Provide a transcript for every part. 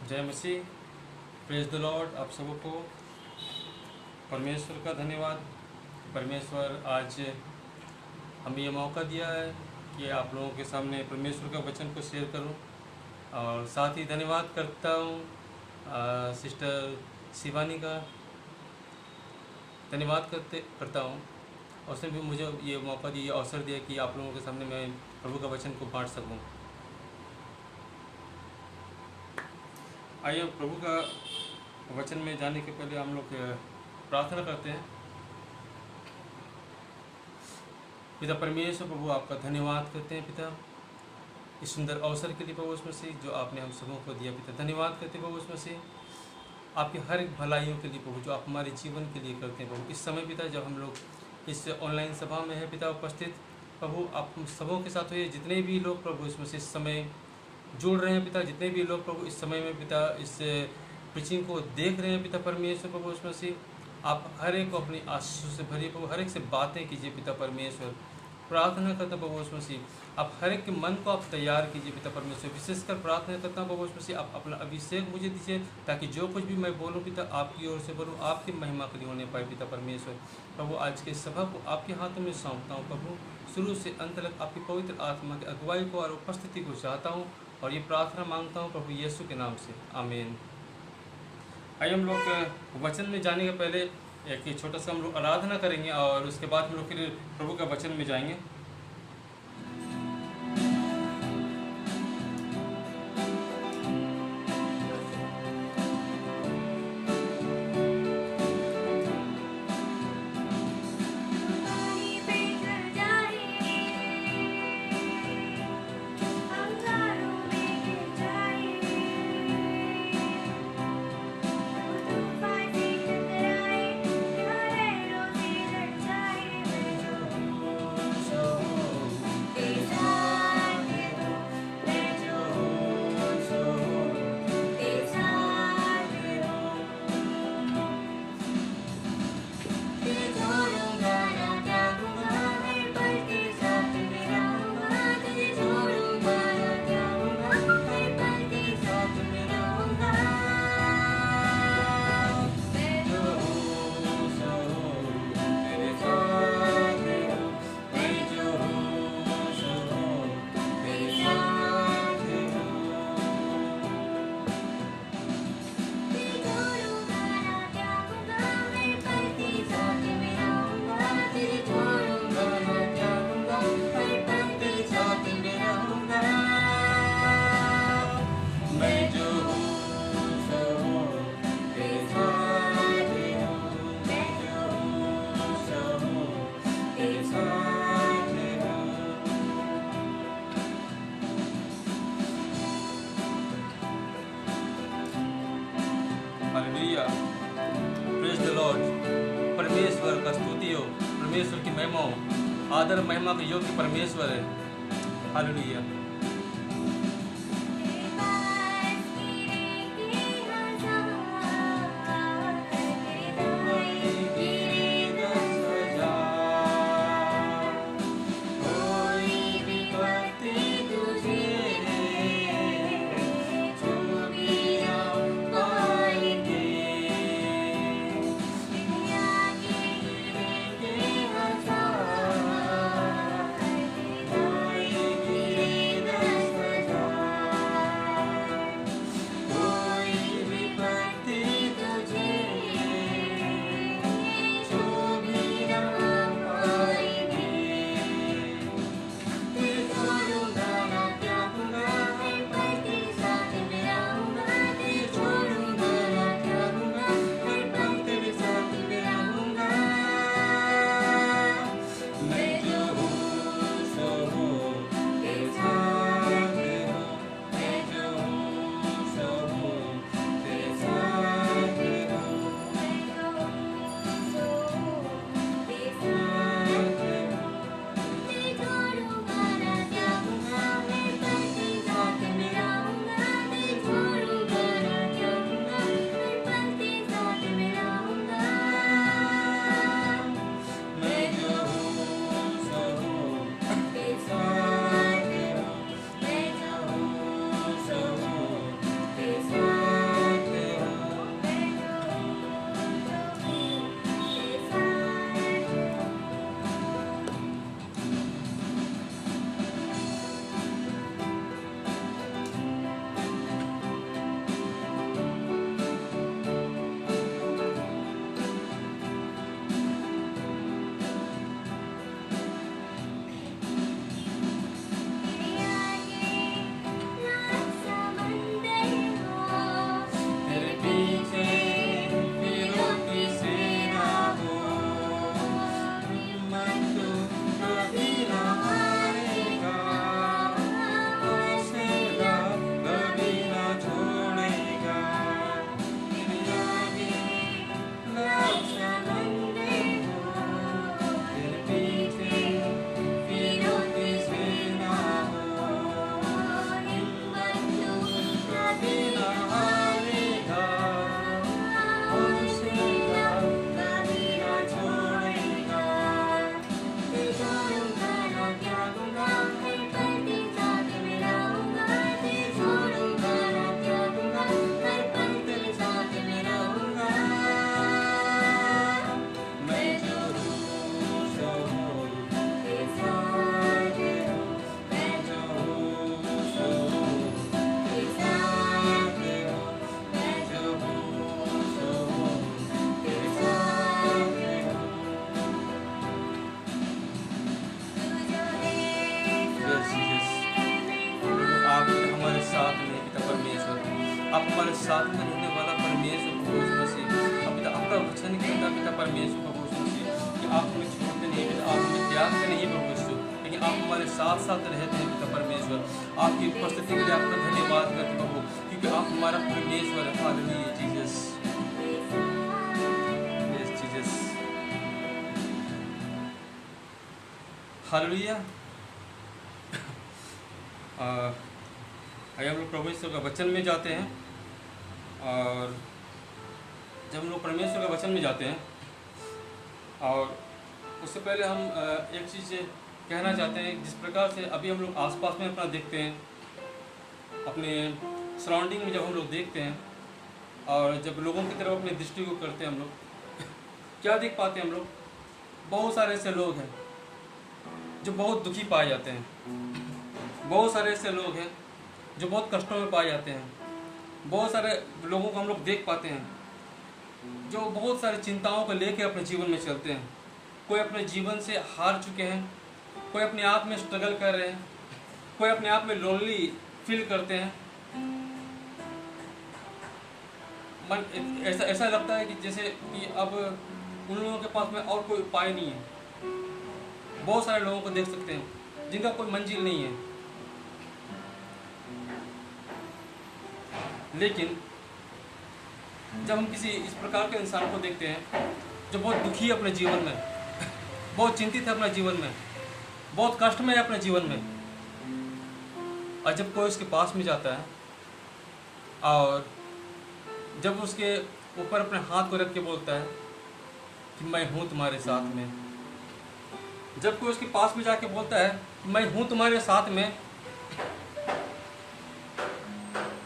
जय मसीह। Praise the Lord. आप सबको परमेश्वर का धन्यवाद। परमेश्वर आज हमें ये मौका दिया है कि आप लोगों के सामने परमेश्वर का वचन को शेयर करूं। और साथ ही धन्यवाद करता हूं सिस्टर शिवानी का धन्यवाद करता हूं। और उसने भी मुझे ये मौका दिया, ये अवसर दिया कि आप लोगों के सामने मैं प्रभु का वचन को बांट सकूं। आइए प्रभु का वचन में जाने के पहले हम लोग प्रार्थना करते हैं। पिता परमेश्वर, प्रभु आपका धन्यवाद करते हैं पिता, इस सुंदर अवसर के लिए प्रभु उसमें से जो आपने हम सबों को दिया पिता। धन्यवाद करते हैं प्रभु उसमें से आपकी हर एक भलाइयों के लिए प्रभु, जो आप हमारे जीवन के लिए करते हैं प्रभु। इस समय पिता जब हम लोग इस ऑनलाइन सभा में है पिता उपस्थित, प्रभु आप सबों के साथ हुए जितने भी लोग प्रभु इसमें से इस समय जुड़ रहे हैं पिता, जितने भी लोग प्रभु इस समय में पिता इस प्रीचिंग को देख रहे हैं पिता परमेश्वर, प्रभु उसमें से आप हर एक को अपनी आशीष से भरिए प्रभु, हर एक से बातें कीजिए पिता परमेश्वर। प्रार्थना करता प्रभु उसमें से आप हर एक के मन को आप तैयार कीजिए पिता परमेश्वर। विशेषकर प्रार्थना करता हूँ प्रभु उसमें से आप अपना अभिषेक मुझे दीजिए, ताकि जो कुछ भी मैं बोलूँ पिता आपकी ओर से बोलूँ, आपकी महिमा के लिए होने पाए पिता परमेश्वर। प्रभु आज के सभा को आपके हाथों में सौंपता हूँ प्रभु, शुरू से अंत तक आपकी पवित्र आत्मा की अगुवाई को और उपस्थिति को चाहता हूँ, और ये प्रार्थना मांगता हूँ प्रभु यीशु के नाम से, आमीन। आइए हम लोग वचन में जाने के पहले एक छोटा सा हम लोग आराधना करेंगे, और उसके बाद हम लोग फिर प्रभु का वचन में जाएंगे। Hallelujah, praise the Lord. परमेश्वर का स्तुति हो, परमेश्वर की महिमा हो, आदर महिमा के योग्य परमेश्वर है। हालेलुया। आप हमारे साथ में रहने वाला परमेश्वर प्रभु यीशु मसीह। अब पिता आपका वचन कहता पिता परमेश्वर प्रभु यीशु मसीह कि आप हमें छोड़ते नहीं पिता, आप हमें त्यागते नहीं प्रभु यीशु, लेकिन आप हमारे साथ साथ रहते हैं पिता परमेश्वर। आपकी उपस्थिति के लिए आपका धन्यवाद करते प्रभु, क्योंकि आप हमारा परमेश्वर है। Hallelujah Jesus, yes Jesus, hallelujah. आइए हम लोग प्रभु ईश्वर का वचन में जाते हैं। और जब हम लोग परमेश्वर का वचन में जाते हैं, और उससे पहले हम एक चीज़ कहना चाहते हैं। जिस प्रकार से अभी हम लोग आसपास में अपना देखते हैं, अपने सराउंडिंग में जब हम लोग देखते हैं और जब लोगों की तरफ अपनी दृष्टि को करते हैं, हम लोग क्या देख पाते हैं? हम लोग बहुत सारे ऐसे लोग हैं जो बहुत दुखी पाए जाते हैं। बहुत सारे ऐसे लोग हैं जो बहुत कष्टों में पाए जाते हैं। बहुत सारे लोगों को हम लोग देख पाते हैं जो बहुत सारी चिंताओं को लेकर अपने जीवन में चलते हैं। कोई अपने जीवन से हार चुके हैं, कोई अपने आप में स्ट्रगल कर रहे हैं, कोई अपने आप में लोनली फील करते हैं। मन ऐसा लगता है कि जैसे कि अब उन लोगों के पास में और कोई उपाय नहीं है। बहुत सारे लोगों को देख सकते हैं जिनका कोई मंजिल नहीं है। लेकिन जब हम किसी इस प्रकार के इंसान को देखते हैं जो बहुत दुखी है अपने जीवन में, बहुत चिंतित है अपने जीवन में, बहुत कष्ट में है अपने जीवन में, और जब कोई उसके पास में जाता है और जब उसके ऊपर अपने हाथ को रख के बोलता है कि मैं हूँ तुम्हारे साथ में, जब कोई उसके पास में जाके बोलता है मैं हूँ तुम्हारे साथ में,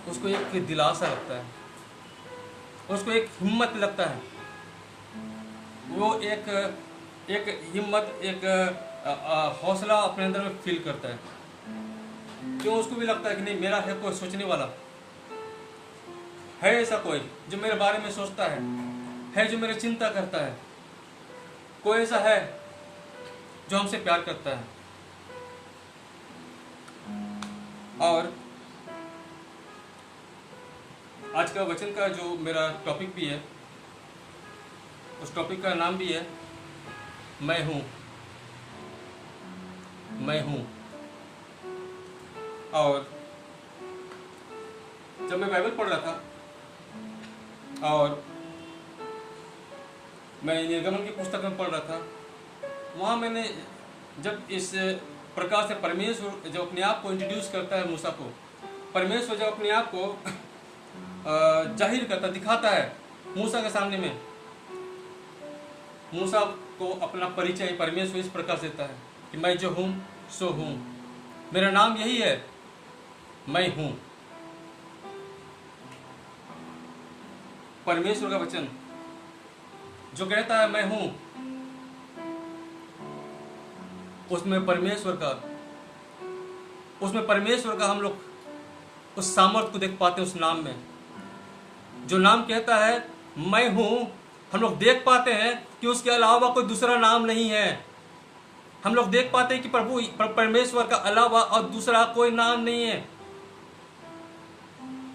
उसको एक दिलासा लगता है, उसको एक हिम्मत लगता है। वो एक हिम्मत, एक हौसला अपने अंदर में फील करता है। क्यों? उसको भी लगता है कि नहीं, मेरा है कोई सोचने वाला, है ऐसा कोई जो मेरे बारे में सोचता है जो मेरी चिंता करता है, कोई ऐसा है जो हमसे प्यार करता है। और आज का वचन का जो मेरा टॉपिक भी है, उस टॉपिक का नाम भी है मैं हूँ, मैं हूँ। और जब मैं बाइबल पढ़ रहा था और मैं निर्गमन की पुस्तक में पढ़ रहा था, वहाँ मैंने जब इस प्रकार से परमेश्वर जब अपने आप को इंट्रोड्यूस करता है मूसा को, परमेश्वर जब अपने आप को जाहिर करता, दिखाता है मूसा के सामने में, मूसा को अपना परिचय परमेश्वर इस प्रकार से देता है कि मैं जो हूँ सो हूँ, मेरा नाम यही है, मैं हूँ। परमेश्वर का वचन जो कहता है मैं हूँ, उसमें परमेश्वर का हम लोग उस सामर्थ्य को देख पाते हैं। उस नाम में जो नाम कहता है मैं हूँ, हम लोग देख पाते हैं कि उसके अलावा कोई दूसरा नाम नहीं है। हम लोग देख पाते हैं कि प्रभु परमेश्वर का अलावा और दूसरा कोई नाम नहीं है।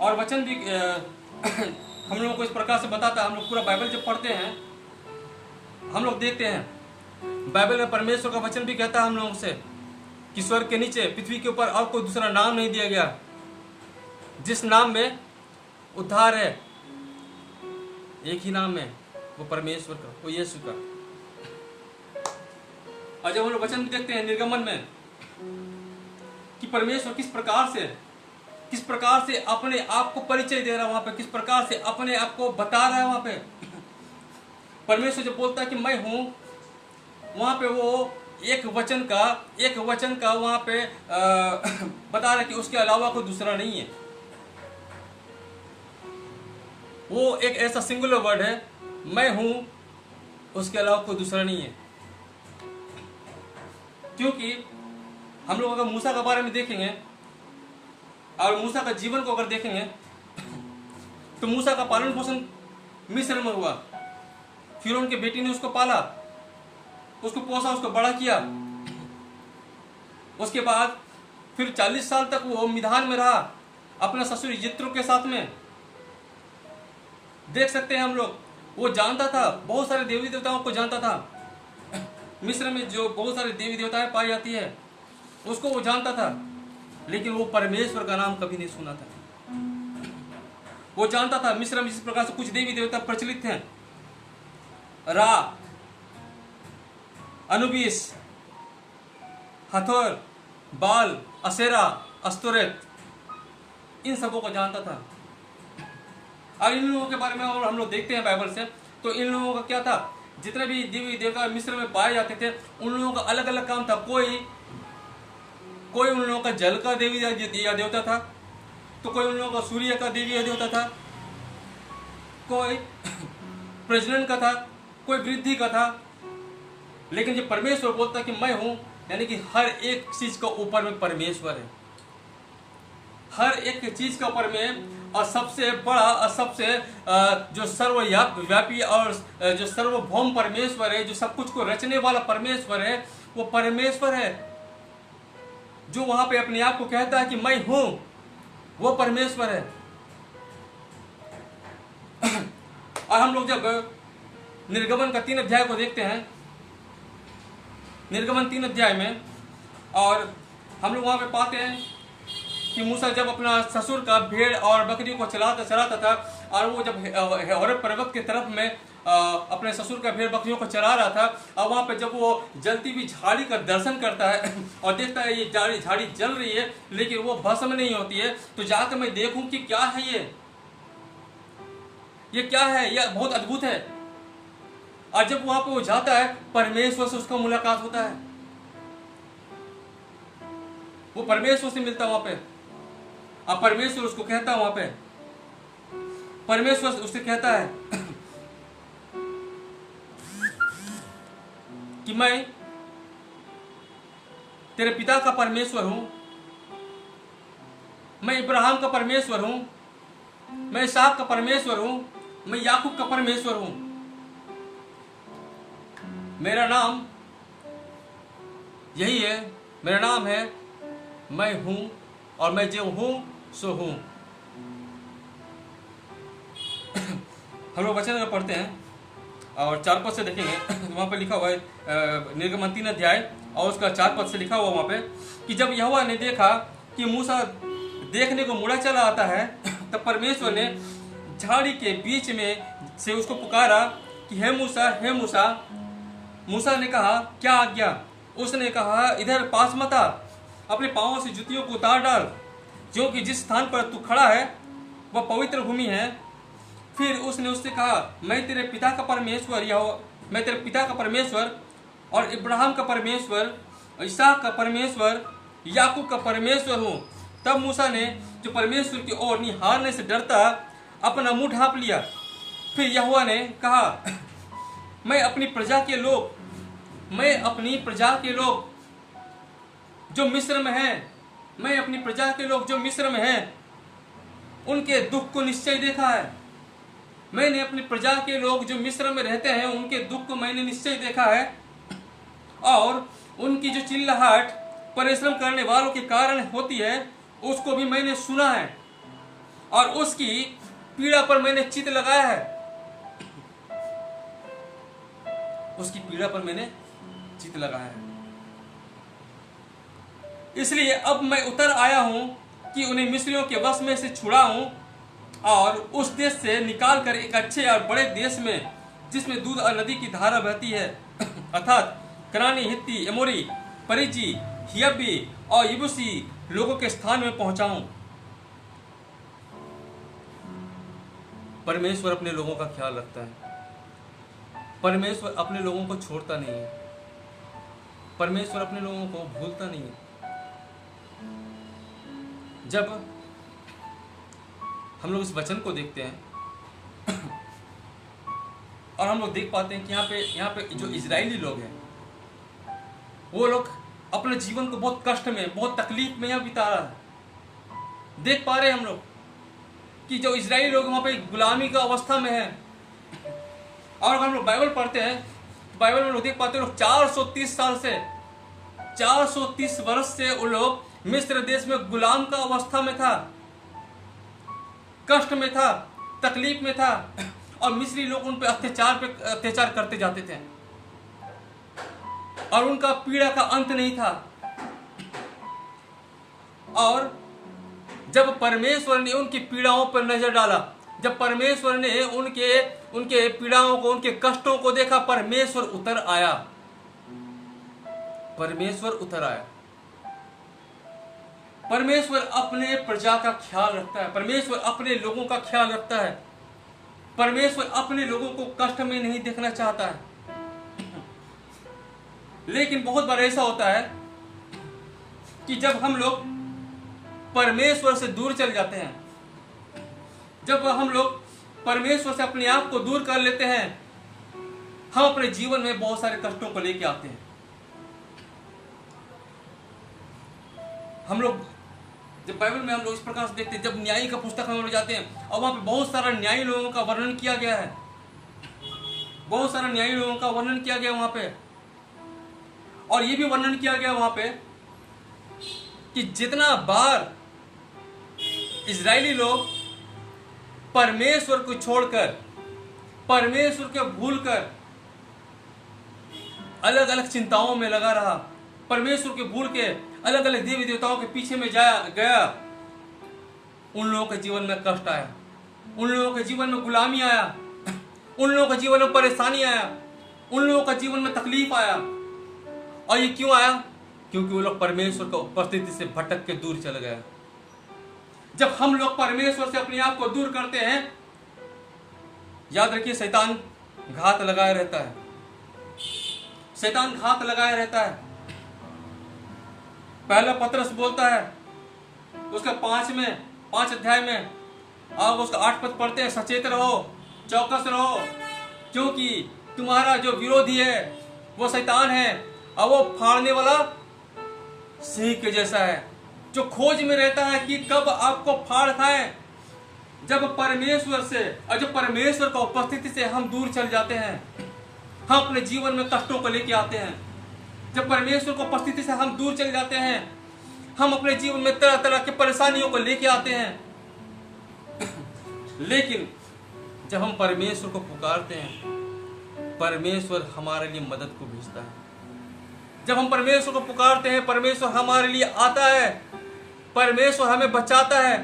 और वचन भी हम लोगों को इस प्रकार से बताता है। हम लोग पूरा बाइबल जब पढ़ते हैं, हम लोग देखते हैं बाइबल में परमेश्वर का वचन भी कहता है हम लोगों से कि स्वर्ग के नीचे पृथ्वी के ऊपर और कोई दूसरा नाम नहीं दिया गया जिस नाम में उद्धार है। एक ही नाम है, वो परमेश्वर का, वो यीशु का। और जब हम लोग वचन देखते हैं निर्गमन में कि परमेश्वर किस प्रकार से अपने आप को परिचय दे रहा है, वहां पे किस प्रकार से अपने आप को बता रहा है। वहां पे परमेश्वर जब बोलता है कि मैं हूं, वहां पे वो एक वचन का वहां पे बता रहा है कि उसके अलावा कोई दूसरा नहीं है। वो एक ऐसा सिंगुलर वर्ड है, मैं हूं, उसके अलावा कोई दूसरा नहीं है। क्योंकि हम लोग अगर मूसा के बारे में देखेंगे और मूसा का जीवन को अगर देखेंगे तो मूसा का पालन पोषण मिस्र में हुआ। फिरौन की बेटी ने उसको पाला, उसको पोसा, उसको बड़ा किया। उसके बाद फिर 40 साल तक वो मिधान में रहा अपना ससुर यित्रो के साथ में। देख सकते हैं हम लोग, वो जानता था, बहुत सारे देवी देवताओं को जानता था। मिस्र में जो बहुत सारे देवी देवताएं पाई जाती है उसको वो जानता था, लेकिन वो परमेश्वर का नाम कभी नहीं सुना था। वो जानता था मिस्र में जिस प्रकार से कुछ देवी देवता प्रचलित हैं, रा, अनुबिस, हथोर, बाल, असेरा, अस्तोरेत, इन सबों को जानता था। और इन लोगों के बारे में और हम लोग देखते हैं बाइबल से, तो इन लोगों का क्या था, जितने भी देवी देवता मिस्र में पाए जाते थे उन लोगों का अलग अलग काम था। कोई उन लोगों का जल का देवी या देवता था, तो कोई उन लोगों का सूर्य का देवी या देवता था, कोई प्रजनन का था, कोई वृद्धि का था। लेकिन जब परमेश्वर बोलता है कि मैं हूं, यानी कि हर एक चीज का ऊपर में परमेश्वर है, हर एक चीज के ऊपर में, और सबसे बड़ा और सबसे जो सर्वव्यापी और जो सर्वभौम परमेश्वर है, जो सब कुछ को रचने वाला परमेश्वर है, वो परमेश्वर है। जो वहां पे अपने आप को कहता है कि मैं हूं, वो परमेश्वर है। और हम लोग जब निर्गमन का 3 अध्याय को देखते हैं, निर्गमन 3 अध्याय में, और हम लोग वहां पे पाते हैं कि मूसा जब अपना ससुर का भेड़ और बकरी को चराता था, और वो जब होरेब पर्वत की तरफ में अपने ससुर का भेड़ बकरियों को चरा रहा था, और वहां पे जब वो जलती हुई झाड़ी का दर्शन करता है और देखता है ये झाड़ी जल रही है लेकिन वो भस्म नहीं होती है, तो जाकर मैं देखूं कि क्या है ये क्या है, यह बहुत अद्भुत है। और जब वहां पे वो जाता है, परमेश्वर से उसका मुलाकात होता है, वो परमेश्वर से मिलता है वहां पे। अब परमेश्वर उसको कहता है, वहां पे परमेश्वर उससे कहता है कि मैं तेरे पिता का परमेश्वर हूं, मैं इब्राहिम का परमेश्वर हूं, मैं इसहाक का परमेश्वर हूं, मैं याकूब का परमेश्वर हूं। मेरा नाम यही है, मेरा नाम है मैं हूं, और मैं जो हूं सो हूं। हम लोग वचन में पढ़ते हैं और 4 पद से देखेंगे, वहां पे लिखा हुआ है निर्गमन 3 अध्याय और उसका 4 पद से लिखा हुआ वहां पे कि जब यहोवा ने देखा कि मूसा देखने को मुड़ा चला आता है, तब परमेश्वर ने झाड़ी के बीच में से उसको पुकारा कि हे मूसा, हे मूसा। मूसा ने कहा, क्या आज्ञा? उसने कहा, इधर पास मत आ, अपने पांवों से जूतियों को उतार डाल, क्योंकि जिस स्थान पर तू खड़ा है वह पवित्र भूमि है। फिर उसने उससे कहा, मैं तेरे पिता का परमेश्वर मैं तेरे पिता का परमेश्वर और इब्राहिम का परमेश्वर, इसहाक का परमेश्वर, याकूब का परमेश्वर हूँ। तब मूसा ने जो परमेश्वर की ओर निहारने से डरता अपना मुंह ढांप लिया। फिर यहोवा ने कहा, मैं अपनी प्रजा के लोग जो मिस्र में हैं, मैं अपनी प्रजा के लोग जो मिस्र में हैं उनके दुख को निश्चय देखा है। मैंने अपनी प्रजा के लोग जो मिस्र में रहते हैं उनके दुख को मैंने निश्चय देखा है, और उनकी जो चिल्लाहट परिश्रम करने वालों के कारण होती है उसको भी मैंने सुना है, और उसकी पीड़ा पर मैंने चित्त लगाया है। उसकी पीड़ा पर मैंने चित्त लगाया है। इसलिए अब मैं उतर आया हूं कि उन्हें मिस्रियों के वश में से छुड़ाऊं और उस देश से निकाल कर एक अच्छे और बड़े देश में, जिसमें दूध और नदी की धारा बहती है, अर्थात कनानी, हित्ती, एमोरी, परिजी, हियबी और यबूसी लोगों के स्थान में पहुंचाऊं। परमेश्वर अपने लोगों का ख्याल रखता है। परमेश्वर अपने लोगों को छोड़ता नहीं है। परमेश्वर अपने लोगों को भूलता नहीं है। जब हम लोग इस वचन को देखते हैं और हम लोग देख पाते हैं कि यहाँ पे जो इजरायली लोग हैं वो लोग अपने जीवन को बहुत कष्ट में, बहुत तकलीफ में यहाँ बिता रहा है। देख पा रहे हैं हम लोग कि जो इजरायली लोग वहाँ पे गुलामी का अवस्था में है। और हम लोग बाइबल पढ़ते हैं तो बाइबल में लोग देख पाते हैं लोग 430 वर्ष से वो लोग मिस्र देश में गुलाम का अवस्था में था, कष्ट में था, तकलीफ में था। और मिस्री लोग उन पे अत्याचार करते जाते थे और उनका पीड़ा का अंत नहीं था। और जब परमेश्वर ने उनकी पीड़ाओं पर नजर डाला, जब परमेश्वर ने उनके पीड़ाओं को, उनके कष्टों को देखा, परमेश्वर उतर आया। परमेश्वर उतर आया। परमेश्वर अपने प्रजा का ख्याल रखता है। परमेश्वर अपने लोगों का ख्याल रखता है। परमेश्वर अपने लोगों को कष्ट में नहीं देखना चाहता है। लेकिन बहुत बार ऐसा होता है कि जब हम लोग परमेश्वर से दूर चले जाते हैं, जब हम लोग परमेश्वर से अपने आप को दूर कर लेते हैं, हम अपने जीवन में बहुत सारे कष्टों को लेके आते हैं। हम लोग जब बाइबल में हम लोग इस प्रकार से देखते हैं, जब न्यायी का पुस्तक हम लोग जाते हैं और वहां पे बहुत सारा न्यायी लोगों का वर्णन किया गया है, बहुत सारा न्यायी लोगों का वर्णन किया गया वहां पे। और ये भी वर्णन किया गया वहां पे कि जितना बार इजरायली लोग परमेश्वर को छोड़कर, परमेश्वर को भूलकर अलग अलग चिंताओं में लगा रहा, परमेश्वर को भूल के अलग अलग देवी देवताओं के पीछे में गया, उन लोगों के जीवन में कष्ट आया, उन लोगों के जीवन में गुलामी आया, उन लोगों के जीवन में परेशानी आया, उन लोगों का जीवन में तकलीफ आया। और ये क्यों आया? क्योंकि वो लोग परमेश्वर की उपस्थिति से भटक के दूर चले गए। जब हम लोग परमेश्वर से अपने आप को दूर करते हैं, याद रखिए शैतान घात लगाए रहता है, शैतान घात लगाए रहता है। पहला पतरस बोलता है उसका 5 अध्याय में, आप उसका 8 पद पढ़ते हैं, सचेत रहो, चौकस रहो, क्योंकि तुम्हारा जो विरोधी है वो शैतान है और वो फाड़ने वाला सिंह के जैसा है, जो खोज में रहता है कि कब आपको फाड़ खाए। जब परमेश्वर से और जब परमेश्वर का उपस्थिति से हम दूर चल जाते हैं, हम अपने जीवन में कष्टों को लेके आते हैं। जब परमेश्वर की उपस्थिति से हम दूर चले जाते हैं, हम अपने जीवन में तरह तरह की परेशानियों को लेके आते हैं। लेकिन जब हम परमेश्वर को पुकारते हैं, परमेश्वर हमारे लिए मदद को भेजता है। जब हम परमेश्वर को पुकारते हैं, परमेश्वर हमारे लिए आता है, परमेश्वर हमें बचाता है,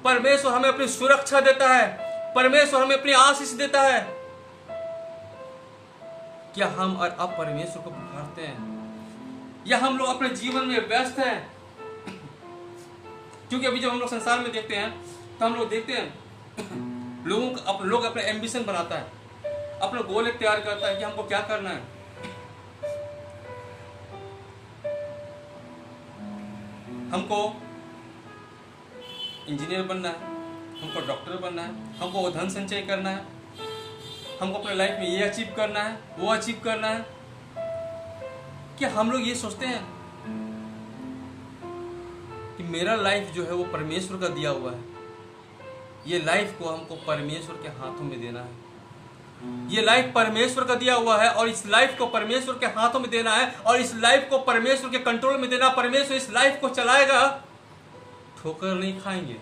परमेश्वर हमें अपनी सुरक्षा देता है, परमेश्वर हमें अपनी आशीष देता है। क्या हम और अब परमेश्वर को पुकारते हैं, या हम लोग अपने जीवन में व्यस्त हैं? क्योंकि अभी जब हम लोग संसार में देखते हैं तो हम लोग देखते हैं लोग अपने एम्बिशन बनाता है, अपना गोल एक तैयार करता है कि हमको क्या करना है। हमको इंजीनियर बनना है, हमको डॉक्टर बनना है, हमको वो धन संचय करना है, हमको अपने लाइफ में ये अचीव करना है, वो अचीव करना है। क्या हम लोग ये सोचते हैं कि मेरा लाइफ जो है वो परमेश्वर का दिया हुआ है, ये लाइफ को हमको परमेश्वर के हाथों में देना है, ये लाइफ परमेश्वर का दिया हुआ है और इस लाइफ को परमेश्वर के हाथों में देना है और इस लाइफ को परमेश्वर के कंट्रोल में देना। परमेश्वर इस लाइफ को चलाएगा, ठोकर नहीं खाएंगे,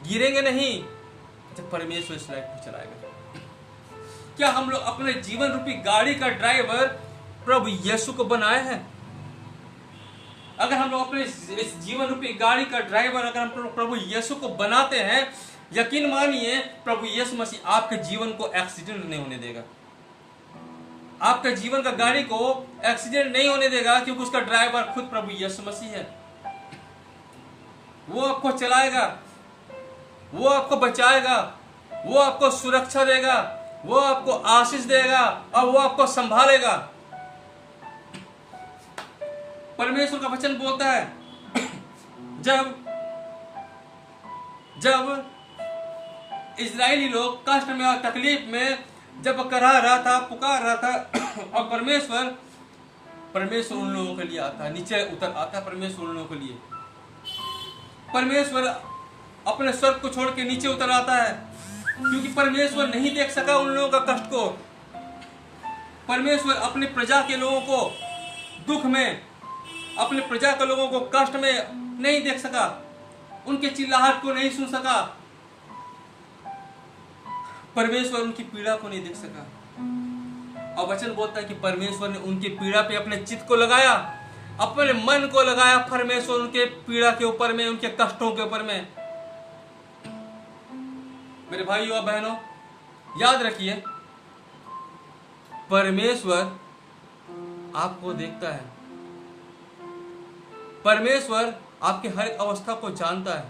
गिरेंगे नहीं, जब परमेश्वर इस लाइफ को चलाएगा। क्या हम लोग अपने जीवन रूपी गाड़ी का ड्राइवर प्रभु यीशु को बनाए हैं? अगर हम लोग अपने इस जीवन रूपी गाड़ी का ड्राइवर अगर हम लोग प्रभु यीशु को बनाते हैं, यकीन मानिए प्रभु यीशु मसीह आपके जीवन को एक्सीडेंट नहीं होने देगा, आपके जीवन का गाड़ी को एक्सीडेंट नहीं होने देगा, क्योंकि उसका ड्राइवर खुद प्रभु यीशु मसीह है। वो आपको चलाएगा, वो आपको बचाएगा, वो आपको सुरक्षा देगा, वो आपको आशीष देगा और वो आपको संभालेगा। परमेश्वर का वचन बोलता है जब इजरायली लोग कष्ट में और तकलीफ में जब करा रहा था, पुकार रहा था, और परमेश्वर उन लोगों के लिए आता है, नीचे उतर आता है परमेश्वर उन लोगों के लिए। परमेश्वर अपने स्वर्ग को छोड़ के नीचे उतर आता है, क्योंकि परमेश्वर नहीं देख सका उन लोगों का कष्ट को। परमेश्वर अपनी प्रजा के लोगों को दुख में, अपने प्रजा के लोगों को कष्ट में नहीं देख सका, उनके चिल्लाहट को नहीं सुन सका। परमेश्वर उनकी पीड़ा को नहीं देख सका। और वचन बोलता है कि परमेश्वर ने उनकी पीड़ा पे अपने चित्त को लगाया, अपने मन को लगाया। परमेश्वर उनके पीड़ा के ऊपर में, उनके कष्टों के ऊपर में। मेरे भाइयों और बहनों, याद रखिए, परमेश्वर आपको देखता है। परमेश्वर आपकी हर अवस्था को जानता है।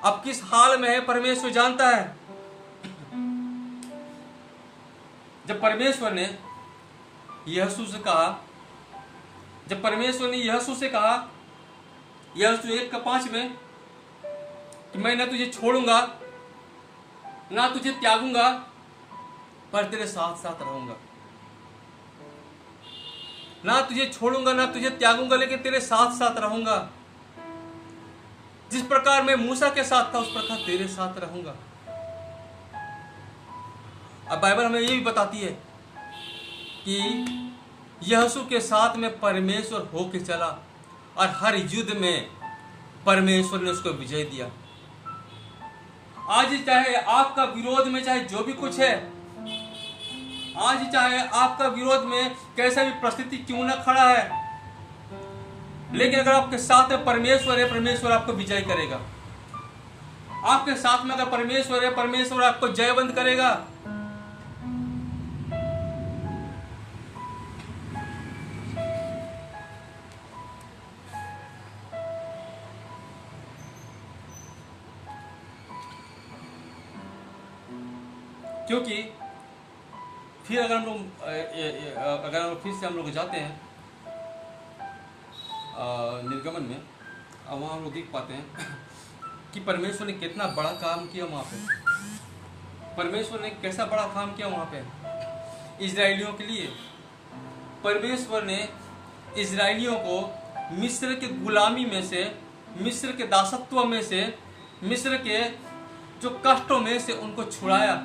आप किस हाल में है, परमेश्वर जानता है। जब परमेश्वर ने यीशु से कहा, यीशु 1:5 में कि मैं ना तुझे छोड़ूंगा ना तुझे त्यागूंगा, पर तेरे साथ साथ रहूंगा। ना तुझे छोड़ूंगा ना तुझे त्यागूंगा, लेकिन तेरे साथ साथ रहूंगा। जिस प्रकार मैं मूसा के साथ था, उस प्रकार तेरे साथ रहूंगा। अब बाइबल हमें ये भी बताती है कि यीशु के साथ में परमेश्वर होके चला और हर युद्ध में परमेश्वर ने उसको विजय दिया। आज चाहे आपका विरोध में चाहे जो भी कुछ है, आज चाहे आपका विरोध में कैसा भी परिस्थिति क्यों ना खड़ा है, लेकिन अगर आपके साथ में परमेश्वर है, परमेश्वर आपको विजय करेगा। आपके साथ में अगर परमेश्वर है, परमेश्वर आपको जयवंत करेगा। क्योंकि फिर अगर हम लोग फिर से हम लोग जाते हैं निर्गमन में, और वहाँ हम लोग देख पाते हैं कि परमेश्वर ने कितना बड़ा काम किया वहाँ पे। परमेश्वर ने कैसा बड़ा काम किया वहाँ पे इजराइलियों के लिए। परमेश्वर ने इजराइलियों को मिस्र के गुलामी में से, मिस्र के दासत्व में से, मिस्र के जो कष्टों में से उनको छुड़ाया।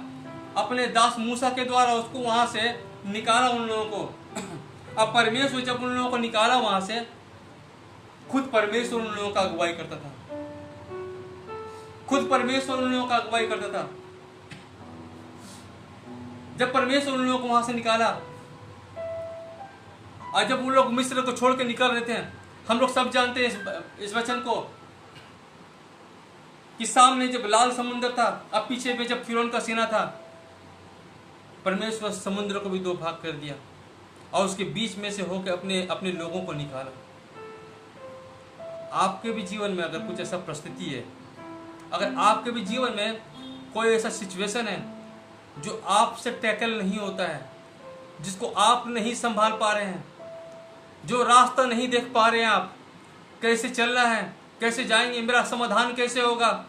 अपने दास मूसा के द्वारा उसको वहां से निकाला उन लोगों को। अब परमेश्वर जब उन लोगों को निकाला वहां से, खुद परमेश्वर उन लोगों का अगुवाई करता था। खुद परमेश्वर उन लोगों का अगुवाई करता था। जब परमेश्वर उन लोगों को वहां से निकाला, और जब उन लोग मिस्र को छोड़ के निकल रहे थे, हम लोग सब जानते हैं इस वचन को कि सामने जब लाल समुद्र था, अब पीछे पे जब फिरौन का सेना था, परमेश्वर समुद्र को भी दो भाग कर दिया और उसके बीच में से होकर अपने अपने लोगों को निकाला। आपके भी जीवन में अगर कुछ ऐसा परिस्थिति है, अगर आपके भी जीवन में कोई ऐसा सिचुएशन है जो आपसे टैकल नहीं होता है, जिसको आप नहीं संभाल पा रहे हैं, जो रास्ता नहीं देख पा रहे हैं, आप कैसे चलना है, कैसे जाएंगे, मेरा समाधान कैसे होगा,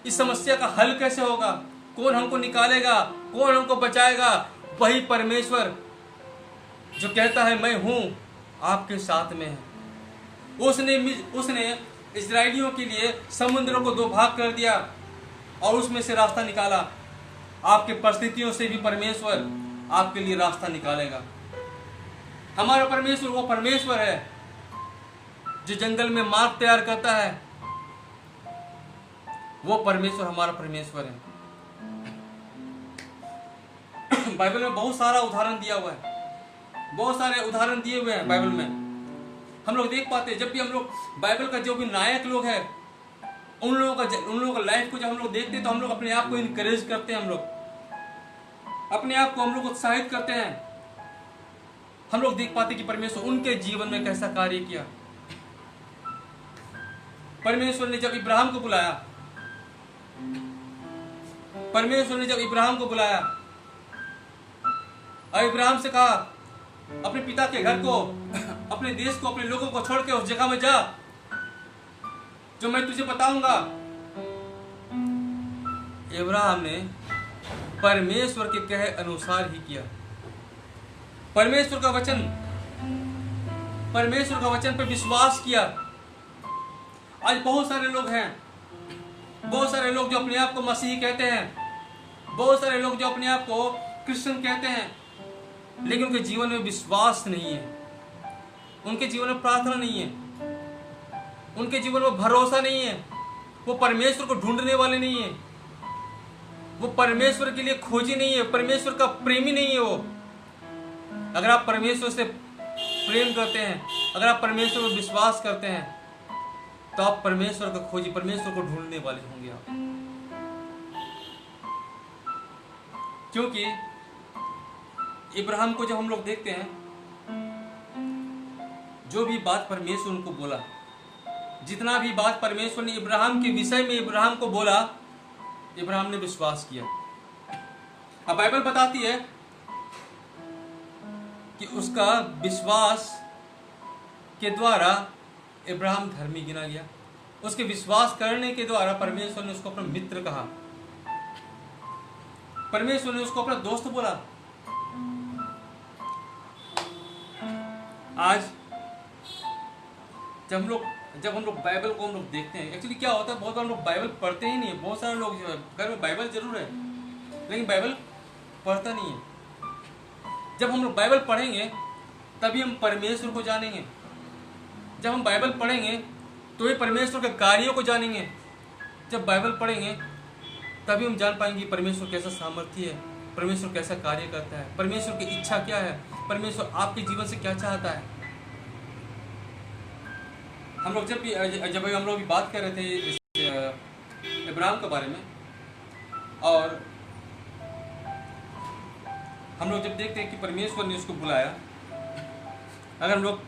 इस समस्या का हल कैसे होगा, कौन हमको निकालेगा, कौन हमको बचाएगा, वही परमेश्वर जो कहता है मैं हूं, आपके साथ में है। उसने इस्राएलियों के लिए समुद्र को दो भाग कर दिया और उसमें से रास्ता निकाला। आपके परिस्थितियों से भी परमेश्वर आपके लिए रास्ता निकालेगा। हमारा परमेश्वर वो परमेश्वर है जो जंगल में मार्ग तैयार करता है। वो परमेश्वर हमारा परमेश्वर है। बाइबल में बहुत सारा उदाहरण दिया हुआ है, बहुत सारे उदाहरण दिए हुए हैं बाइबल में। हम लोग देख पाते हैं, जब भी हम लोग बाइबल का जो भी नायक लोग हैं, उन लोगों का लाइफ को जब हम लोग देखते हैं तो हम लोग अपने आप को इनकरेज करते हैं, हम लोग अपने आप को हम लोग उत्साहित करते हैं। हम लोग देख पाते कि परमेश्वर उनके जीवन में कैसा कार्य किया। परमेश्वर ने जब इब्राहिम को बुलाया, परमेश्वर ने जब इब्राहिम को बुलाया और इब्राहिम से कहा अपने पिता के घर को, अपने देश को, अपने लोगों को छोड़ के उस जगह में जा जो मैं तुझे बताऊंगा। इब्राहिम ने परमेश्वर के कहे अनुसार ही किया। परमेश्वर का वचन पर विश्वास किया। आज बहुत सारे लोग हैं, बहुत सारे लोग जो अपने आप को मसीही कहते हैं, बहुत सारे लोग जो अपने आप को क्रिश्चियन कहते हैं, लेकिन उनके जीवन में विश्वास नहीं है, उनके जीवन में प्रार्थना नहीं है, उनके जीवन में भरोसा नहीं है, वो परमेश्वर को ढूंढने वाले नहीं है। वो परमेश्वर के लिए खोजी नहीं है, परमेश्वर का प्रेमी नहीं है वो। अगर आप परमेश्वर से प्रेम करते हैं, अगर आप परमेश्वर पर विश्वास करते हैं, तो आप परमेश्वर का खोजी, परमेश्वर को ढूंढने वाले होंगे आप। क्योंकि इब्राहिम को जब हम लोग देखते हैं, जो भी बात परमेश्वर उनको बोला, जितना भी बात परमेश्वर ने इब्राहिम के विषय में इब्राहिम को बोला, इब्राहिम ने विश्वास किया। अब बाइबल बताती है कि उसका विश्वास के द्वारा इब्राहिम धर्मी गिना गया। उसके विश्वास करने के द्वारा परमेश्वर ने उसको अपना मित्र कहा, परमेश्वर ने उसको अपना दोस्त बोला। आज जब हम लोग बाइबल को हम लोग देखते हैं, एक्चुअली क्या होता है, बहुत बार हम लोग बाइबल पढ़ते ही नहीं है। बहुत सारे लोग घर में बाइबल जरूर है लेकिन बाइबल पढ़ता नहीं है। जब हम लोग बाइबल पढ़ेंगे तभी हम परमेश्वर को जानेंगे। जब हम बाइबल पढ़ेंगे तो ही परमेश्वर के कार्यों को जानेंगे। जब बाइबल पढ़ेंगे तभी हम जान पाएंगे परमेश्वर कैसा सामर्थ्य है, परमेश्वर कैसा कार्य करता है, परमेश्वर की इच्छा क्या है, परमेश्वर आपके जीवन से क्या चाहता है। हम लोग जब हम लोग बात कर रहे थे इब्राहिम के बारे में, और हम लोग जब देखते हैं कि परमेश्वर ने उसको बुलाया, अगर हम लोग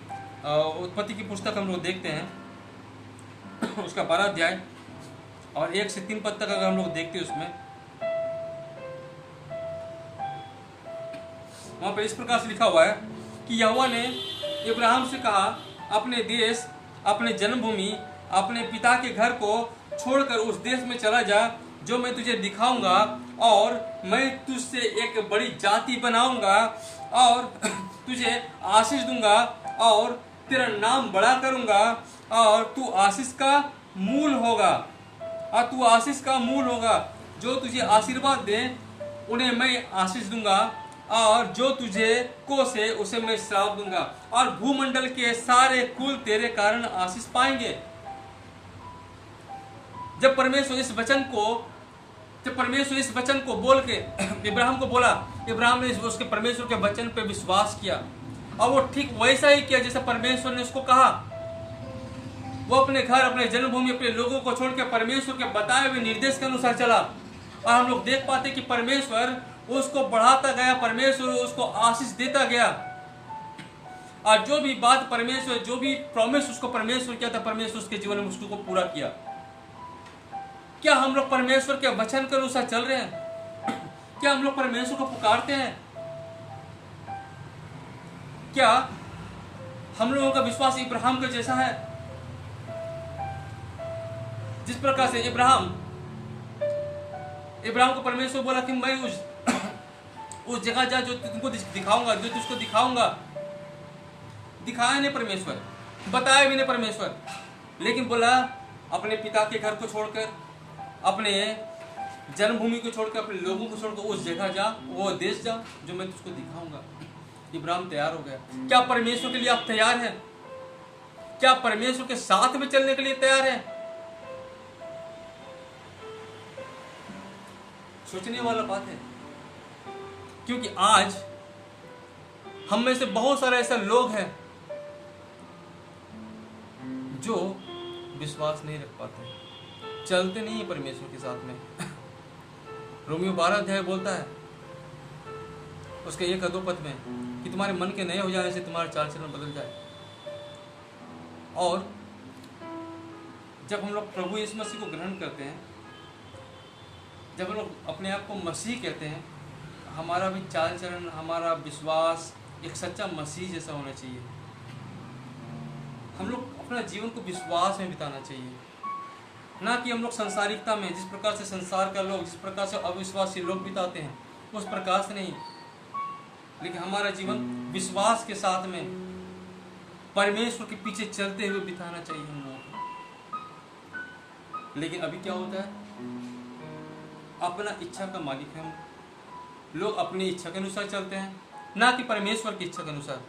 उत्पत्ति की पुस्तक हम लोग देखते हैं उसका 12 अध्याय और 1 से 3 पद तक अगर हम लोग देखते हैं, उसमें वहां पर इस प्रकार से लिखा हुआ है कि यहोवा ने इब्राहिम से कहा, अपने देश, अपने जन्मभूमि, अपने पिता के घर को छोड़कर उस देश में चला जा जो मैं तुझे दिखाऊंगा, और मैं तुझसे एक बड़ी जाति बनाऊंगा और तुझे आशीष दूंगा और तेरा नाम बड़ा करूंगा और तू आशीष का मूल होगा। और तू आशीष का मूल होगा। जो तुझे आशीर्वाद दे उन्हें मैं आशीष दूंगा, और जो तुझे कोसे उसे मैं श्राप दूंगा, और भूमंडल के सारे कुल तेरे कारण आशीष पाएंगे। जब परमेश्वर इस वचन को बोल के इब्राहिम को बोला, इब्राहिम ने उसके परमेश्वर के वचन पे विश्वास किया, और वो ठीक वैसा ही किया जैसा परमेश्वर ने उसको कहा। वो अपने घर, अपने जन्मभूमि, अपने लोगों को छोड़ के परमेश्वर के बताए हुए निर्देश के अनुसार चला, और हम लोग देख पाते कि परमेश्वर उसको बढ़ाता गया, परमेश्वर उसको आशीष देता गया, और जो भी बात परमेश्वर, जो भी प्रॉमिस उसको परमेश्वर किया था, परमेश्वर उसके जीवन में उसको पूरा किया। क्या हम लोग परमेश्वर के वचन के अनुसार चल रहे हैं? क्या हम लोग परमेश्वर को पुकारते हैं? क्या हम लोगों का विश्वास इब्राहिम के जैसा है? जिस प्रकार से इब्राहिम को परमेश्वर बोला कि मैं उस जगह जा जो तुमको दिखाऊंगा, जो तुझको दिखाऊंगा, दिखाया नहीं परमेश्वर, बताया भी नहीं परमेश्वर, लेकिन बोला अपने पिता के घर को छोड़कर, अपने जन्मभूमि को छोड़कर, अपने लोगों को छोड़कर उस जगह जा, वो देश जा जो मैं तुझको दिखाऊंगा। इब्राहिम तैयार हो गया। क्या परमेश्वर के लिए आप तैयार हैं? क्या परमेश्वर के साथ में चलने के लिए तैयार हैं? सोचने वाला बात है, क्योंकि आज हम में से बहुत सारे ऐसे लोग हैं जो विश्वास नहीं रख पाते, चलते नहीं है परमेश्वर के साथ में। रोमियो 12 अध्याय बोलता है उसके 1 और 2 पद में कि तुम्हारे मन के नए हो जाने से तुम्हारा चाल चलन बदल जाए। और जब हम लोग प्रभु यीशु मसीह को ग्रहण करते हैं, जब हम लोग अपने आप को मसीह कहते हैं, हमारा भी चाल चलन, हमारा विश्वास एक सच्चा मसीह जैसा होना चाहिए। हम लोग अपना जीवन को विश्वास में बिताना चाहिए, ना कि हम लोग संसारिकता में, जिस प्रकार से संसार का लोग, जिस प्रकार से अविश्वासी लोग बिताते हैं, उस प्रकार से नहीं, लेकिन हमारा जीवन विश्वास के साथ में परमेश्वर के पीछे चलते हुए बिताना चाहिए हम लोगों को। लेकिन अभी क्या होता है, अपना इच्छा का मालिक है हम लोग, अपनी इच्छा के अनुसार चलते हैं, ना कि परमेश्वर की इच्छा के अनुसार।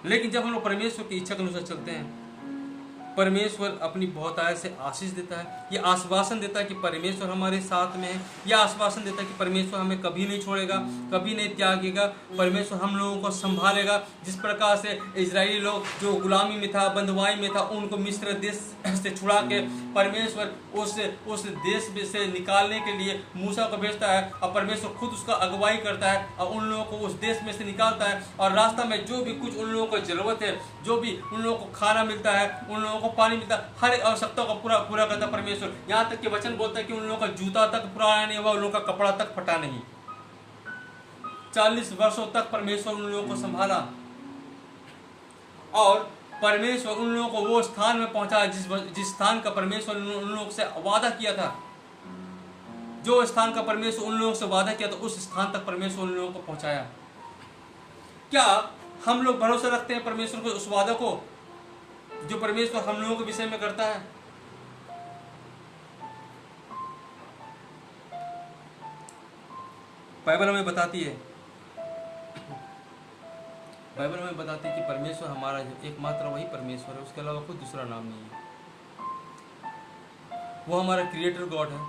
लेकिन जब हम लोग परमेश्वर की इच्छा के अनुसार चलते हैं परमेश्वर अपनी बहुतायत से आशीष देता है। ये आश्वासन देता है कि परमेश्वर हमारे साथ में है। यह आश्वासन देता है कि परमेश्वर हमें कभी नहीं छोड़ेगा, कभी नहीं त्यागेगा। परमेश्वर हम लोगों को संभालेगा। जिस प्रकार से इजरायली लोग जो गुलामी में था, बंधुआई में था, उनको मिस्र देश से छुड़ा के परमेश्वर उस देश में से निकालने के लिए मूसा को भेजता है, और परमेश्वर खुद उसका अगुवाई करता है और उन लोगों को उस देश में से निकालता है। और रास्ता में जो भी कुछ उन लोगों को जरूरत है, जो भी उन लोगों को खाना मिलता है, उन लोगों को पानी मिलता है, हर आवश्यकता को पूरा करता है परमेश्वर। यहाँ तक कि वचन बोलता है कि उन लोगों का जूता तक पुराना नहीं हुआ, उन लोगों का कपड़ा तक फटा नहीं। 40 वर्षों तक परमेश्वर उन लोगों को संभाला, और परमेश्वर उन लोगों को वो स्थान में पहुंचाया जिस स्थान का परमेश्वर उन लोगों से वादा किया था। जो स्थान का परमेश्वर उन लोगों से वादा किया था, उस स्थान तक परमेश्वर उन लोगों को पहुंचाया। क्या हम लोग भरोसा रखते हैं परमेश्वर को, उस वादा को जो परमेश्वर हम लोगों के विषय में करता है? बाइबल हमें बताती है कि परमेश्वर हमारा एकमात्र वही परमेश्वर है, उसके अलावा कोई दूसरा नाम नहीं है। वो हमारा क्रिएटर गॉड है,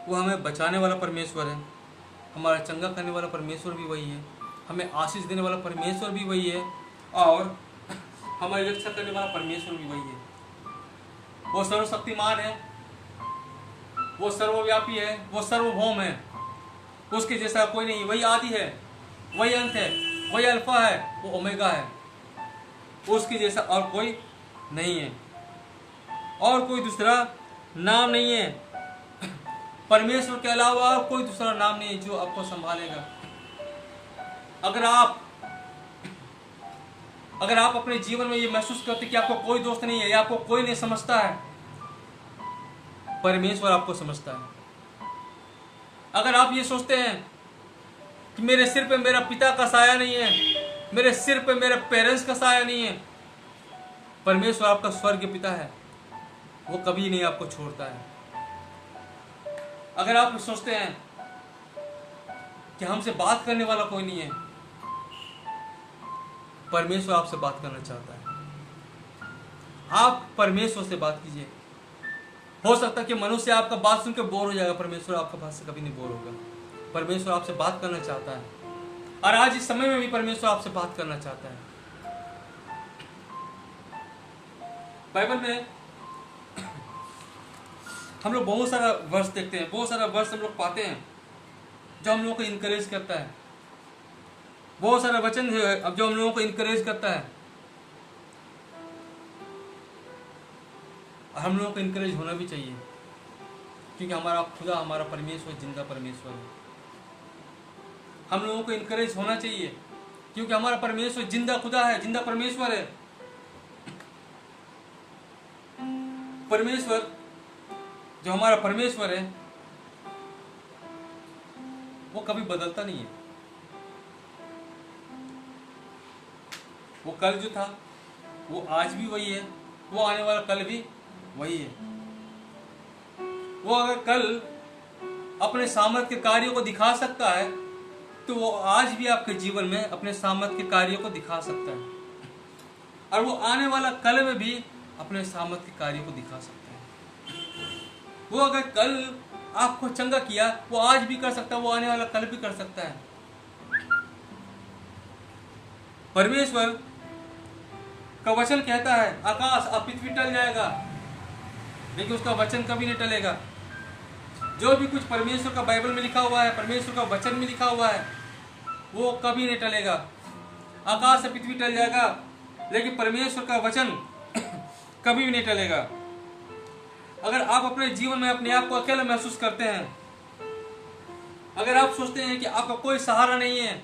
वो हमें बचाने वाला परमेश्वर है, हमारा चंगा करने वाला परमेश्वर भी वही है, हमें आशीष देने वाला परमेश्वर भी वही है, और हमारी रक्षा करने वाला परमेश्वर भी वही है। वो सर्वशक्तिमान है, वो सर्वव्यापी है, वो सर्वभौम है, उसके जैसा कोई नहीं। वही आदि है, वही अंत है, वही अल्फा है, वो ओमेगा है, उसके जैसा और कोई नहीं है, और कोई दूसरा नाम नहीं है। परमेश्वर के अलावा और कोई दूसरा नाम नहीं है जो आपको संभालेगा। अगर आप अपने जीवन में ये महसूस करते कि आपको कोई दोस्त नहीं है या आपको कोई नहीं समझता है, परमेश्वर आपको समझता है। अगर आप ये सोचते हैं कि मेरे सिर पे मेरा पिता का साया नहीं है, मेरे सिर पे मेरे पेरेंट्स का साया नहीं है, परमेश्वर आपका स्वर्गीय पिता है, वो कभी नहीं आपको छोड़ता है। अगर आप सोचते हैं कि हमसे बात करने वाला कोई नहीं है, परमेश्वर आपसे बात करना चाहता है। आप परमेश्वर से बात कीजिए। हो सकता है कि मनुष्य आपका बात सुन के बोर हो जाएगा, परमेश्वर आपका बात से कभी नहीं बोर होगा। परमेश्वर आपसे बात करना चाहता है, और आज इस समय में भी परमेश्वर आपसे बात करना चाहता है। बाइबल में हम लोग बहुत सारा वर्ष देखते हैं, बहुत सारा वर्ष हम लोग पाते हैं जो हम लोगों को इनकरेज करता है। बहुत सारा वचन है अब जो हम लोगों को इनकरेज करता है, और हम लोगों को इनकरेज होना भी चाहिए, क्योंकि हमारा खुदा, हमारा परमेश्वर जिंदा परमेश्वर है। हम लोगों को इनकरेज होना चाहिए क्योंकि हमारा परमेश्वर जिंदा खुदा है, जिंदा परमेश्वर है। परमेश्वर जो हमारा परमेश्वर है वो कभी बदलता नहीं है। वो कल जो था वो आज भी वही है, वो आने वाला कल भी वही है। वो अगर कल अपने सामर्थ्य के कार्यों को दिखा सकता है तो वो आज भी आपके जीवन में अपने सामर्थ्य के कार्यों को दिखा सकता है, और वो आने वाला कल में भी अपने सामर्थ्य के कार्यों को दिखा सकता है। वो अगर कल आपको चंगा किया वो आज भी कर सकता है, वो आने वाला कल भी कर सकता है। परमेश्वर का वचन कहता है आकाश और पृथ्वी टल जाएगा लेकिन उसका वचन कभी नहीं टलेगा। जो भी कुछ परमेश्वर का बाइबल में लिखा हुआ है, परमेश्वर का वचन में लिखा हुआ है, वो कभी नहीं टलेगा। आकाश से पृथ्वी टल जाएगा लेकिन परमेश्वर का वचन कभी भी नहीं टलेगा। अगर आप अपने जीवन में अपने आप को अकेला महसूस करते हैं, अगर आप सोचते हैं कि आपका कोई सहारा नहीं है,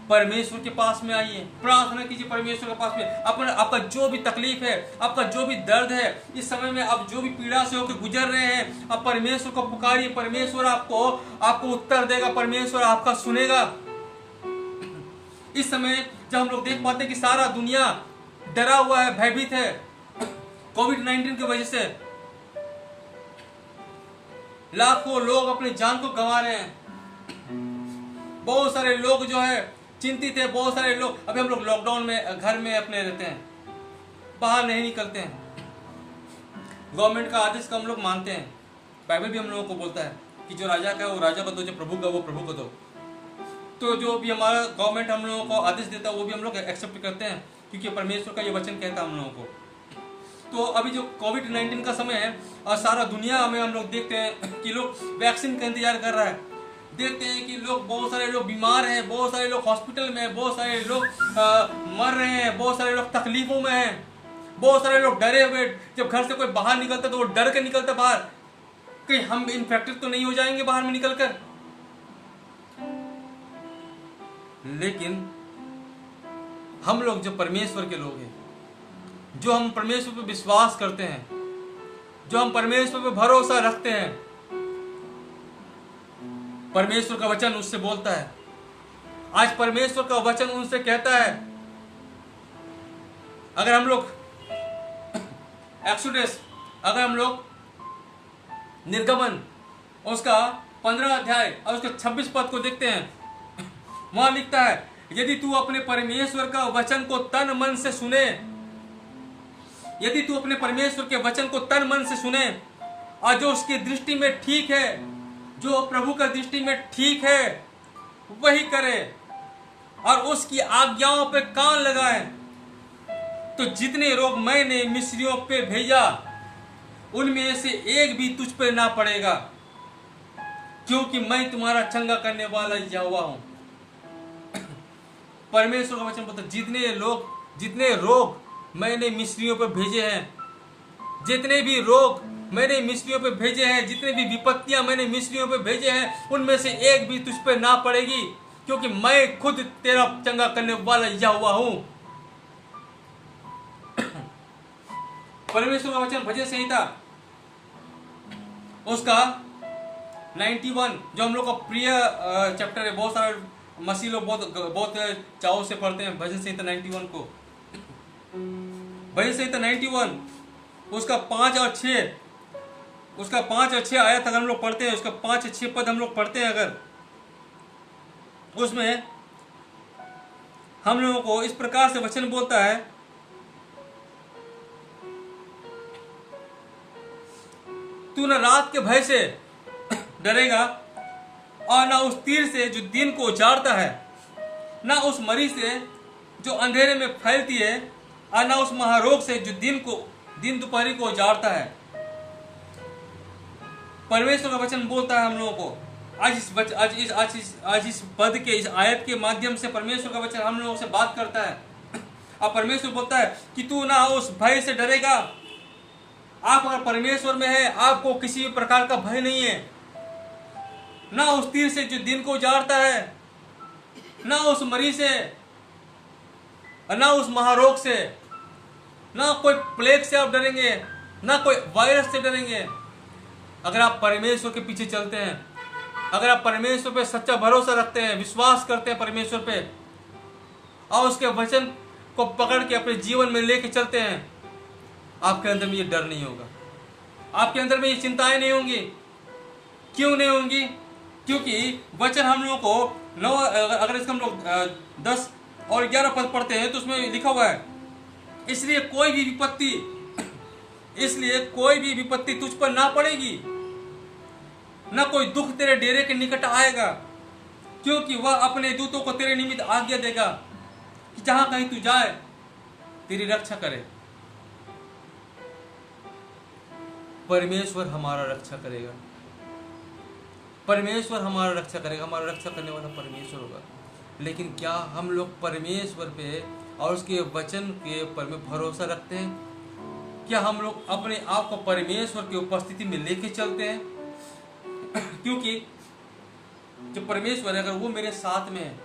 परमेश्वर के पास में आइए, प्रार्थना कीजिए परमेश्वर के पास में। आपका जो भी तकलीफ है, आपका जो भी दर्द है, इस समय में आप जो भी पीड़ा से होकर गुजर रहे हैं, आप परमेश्वर को पुकारिए। परमेश्वर आपको उत्तर देगा, परमेश्वर आपका सुनेगा। इस समय जब हम लोग देख पाते हैं कि सारा दुनिया डरा हुआ है, भयभीत है कोविड-19 की वजह से, लाखों लोग अपनी जान को गंवा रहे हैं, बहुत सारे लोग जो है चिंतित है, बहुत सारे लोग। अभी हम लोग लॉकडाउन में घर में अपने रहते हैं, बाहर नहीं निकलते हैं। गवर्नमेंट का आदेश को हम लोग मानते हैं। बाइबल भी हम लोगों को बोलता है कि जो राजा का है वो राजा को दो, जो प्रभु का वो प्रभु को दो। तो जो भी हमारा गवर्नमेंट हम लोगों को आदेश देता है वो भी हम लोग एक्सेप्ट करते हैं, क्योंकि परमेश्वर का ये वचन कहता है हम लोगों को। तो अभी जो कोविड-19 का समय है और सारा दुनिया में हम लोग देखते हैं कि लोग वैक्सीन का इंतजार कर रहा है। देखते हैं कि लोग, बहुत सारे लोग बीमार हैं, बहुत सारे लोग हॉस्पिटल में हैं, बहुत सारे लोग मर रहे हैं, बहुत सारे लोग तकलीफों में हैं, बहुत सारे लोग डरे हुए। जब घर से कोई बाहर निकलता तो वो डर के निकलता बाहर, कहीं हम इन्फेक्टेड तो नहीं हो जाएंगे बाहर में निकलकर। लेकिन हम लोग जो परमेश्वर के लोग हैं, जो हम परमेश्वर पर विश्वास करते हैं, जो हम परमेश्वर पर भरोसा रखते हैं, परमेश्वर का वचन उससे बोलता है। आज परमेश्वर का वचन उनसे कहता है, अगर हम लोग एक्सोडस, अगर हम लोग निर्गमन उसका 15 अध्याय और उसके 26 पद को देखते हैं, वहां लिखता है, यदि तू अपने परमेश्वर का वचन को तन मन से सुने, यदि तू अपने परमेश्वर के वचन को तन मन से सुने और जो उसकी दृष्टि में ठीक है, जो प्रभु का दृष्टि में ठीक है वही करे और उसकी आज्ञाओं पे कान लगाए, तो जितने रोग मैंने मिस्रियों पे भेजा उनमें से एक भी तुझ पे ना पड़ेगा, क्योंकि मैं तुम्हारा चंगा करने वाला यहोवा हूं। परमेश्वर का वचन बोलता, जितने रोग मैंने मिस्रियों पे भेजे हैं, जितने भी रोग मैंने मिस्रियों पे भेजे हैं, जितने भी विपत्तियां मैंने मिस्रियों पे भेजे हैं, उनमें से एक भी तुझ पे ना पड़ेगी, क्योंकि मैं खुद तेरा चंगा करने वाला यहोवा हूं। परमेश्वर का वचन भजन संहिता उसका 91, जो हम लोग का प्रिय चैप्टर है, बहुत सारे मसीह लोग बहुत चाव से पढ़ते हैं भजन संहिता 91 को। भजन संहिता 91 उसका 5 और 6 आयत अगर हम लोग पढ़ते हैं, उसका 5 और 6 पद हम लोग पढ़ते हैं, अगर उसमें हम लोगों को इस प्रकार से वचन बोलता है, तू न रात के भय से डरेगा और न उस तीर से जो दिन को उजाड़ता है, न उस मरी से जो अंधेरे में फैलती है, और न उस महारोग से जो दिन दोपहरी को उजाड़ता है। परमेश्वर का वचन बोलता है हम लोगों को। आज इस पद के, इस आयत के माध्यम से परमेश्वर का वचन हम लोगों से बात करता है। अब परमेश्वर बोलता है कि तू ना उस भय से डरेगा। आप अगर परमेश्वर में है, आपको किसी भी प्रकार का भय नहीं है, ना उस तीर से जो दिन को उजाड़ता है, ना उस मरी से, ना उस महारोग से, ना कोई प्लेग से आप डरेंगे, ना कोई वायरस से डरेंगे। अगर आप परमेश्वर के पीछे चलते हैं, अगर आप परमेश्वर पे सच्चा भरोसा रखते हैं, विश्वास करते हैं परमेश्वर पे, और उसके वचन को पकड़ के अपने जीवन में लेके चलते हैं, आपके अंदर में ये डर नहीं होगा, आपके अंदर में ये चिंताएं नहीं होंगी। क्यों नहीं होंगी? क्योंकि वचन हम लोगों को अगर इसका हम लोग 10 और 11 पद पढ़ते हैं तो उसमें लिखा हुआ है, इसलिए कोई भी विपत्ति तुझ पर ना पड़ेगी, न कोई दुख तेरे डेरे के निकट आएगा, क्योंकि वह अपने दूतों को तेरे निमित्त आज्ञा देगा कि जहां कहीं तू जाए तेरी रक्षा करे। परमेश्वर हमारा रक्षा करेगा, परमेश्वर हमारा रक्षा करेगा, हमारा रक्षा करने वाला परमेश्वर होगा। लेकिन क्या हम लोग परमेश्वर पे और उसके वचन के ऊपर में भरोसा रखते हैं? क्या हम लोग अपने आप को परमेश्वर की उपस्थिति में लेके चलते हैं? क्योंकि जो परमेश्वर है, अगर वो मेरे साथ में है,